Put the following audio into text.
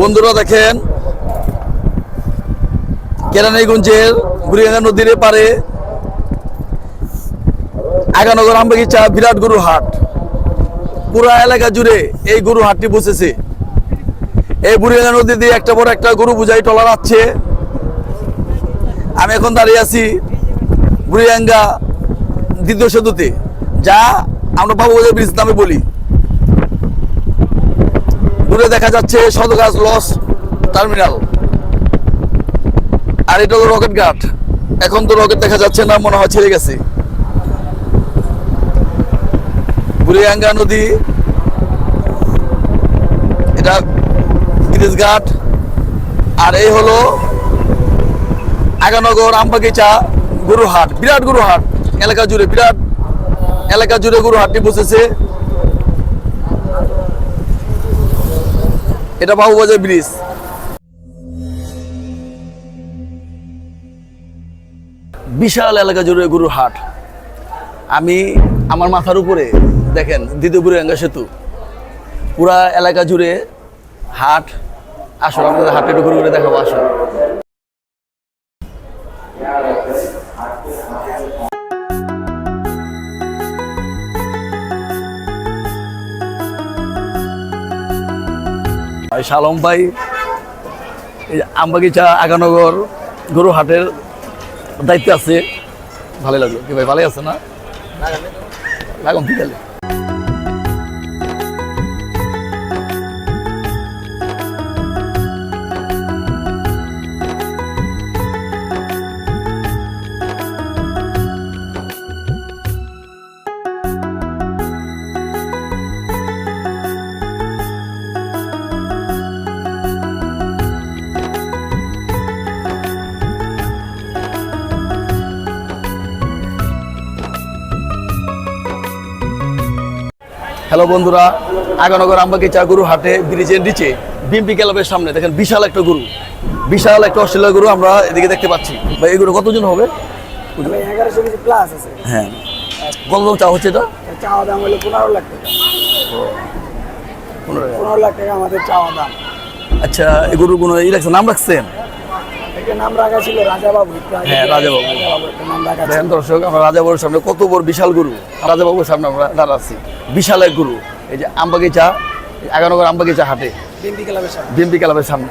বন্ধুরা দেখেন কেরানীগঞ্জের বুড়িগঙ্গা নদীর পারে আগানগর আমবাগিচা বিরাট গরু হাট। পুরা এলাকা জুড়ে এই গরু হাটটি বসেছে। এই বুড়িগঙ্গা নদী দিয়ে একটা বড় একটা গরু বুঝাই টলার আছে। আমি এখন দাঁড়িয়ে আছি বুড়িগঙ্গা দ্বিতীয় সেতুতে, যা আমরা বাবুবাজার ব্রিজ নামে বলি। দূরে দেখা যাচ্ছে সদরঘাট লস টার্মিনাল, আর এটা হলো রকেট ঘাট। এখন তো রকেট দেখা যাচ্ছে না, মনে হয় ছেড়ে গেছে। বুড়িগঙ্গা নদী, এটা ব্রিজ ঘাট, আর এই হলো আগানগর আমবাগিচা গরু হাট। বিরাট গরু হাট এলাকা জুড়ে, বিরাট এলাকা জুড়ে গরু হাটটি বসেছে। এটা বাবুবাজার ব্রিজ। বিশাল এলাকা জুড়ে গরু হাট। আমি আমার মাথার উপরে দেখেন দ্বিতীয় বুড়িগঙ্গা সেতু, পুরা এলাকা জুড়ে হাট। আসলে আমাদের হাটে একটু ঘুরে ঘুরে দেখাবো, আসলে শালম ভাই আমবাগিচা আগানগর গরু হাটের দায়িত্বে আছে। ভালো লাগলো কি ভাই? ভালোই আছে না? লাগাম বিকালে। হ্যালো বন্ধুরা, আগানগর আমবাগিচা গরু হাটে ব্রিজের নিচে বিএমপি ক্লাবের সামনে দেখেন বিশাল একটা গরু, বিশাল একটা অস্ট্রেলিয়া গরু আমরা এদিকে দেখতে পাচ্ছি। ভাই এই গরু কতজন হবে? 1100 কেজি প্লাস আছে। হ্যাঁ, কত দাম চা হচ্ছে এটা? চাওয়া দাম হলো 15 লাখ টাকা। 15 লাখ টাকা আমাদের চাওয়া দাম। আচ্ছা, এই গরুর কোনো নাম রাখছেন? একটা নাম রাখা ছিল রাজাবাবু। হ্যাঁ, রাজাবাবু। একটা নাম রাখা ছিল। দেখেন দর্শক, আমরা রাজাবাবুর সামনে কত বড় বিশাল গরু, রাজাবাবুর সামনে আমরা দাঁড়া আছি। বিশাল এক গরু, এই যে আমবাগিচা আগানগর আমবাগিচা হাটে বিএমপি ক্লাবের সামনে। বিএমপি ক্লাবের সামনে।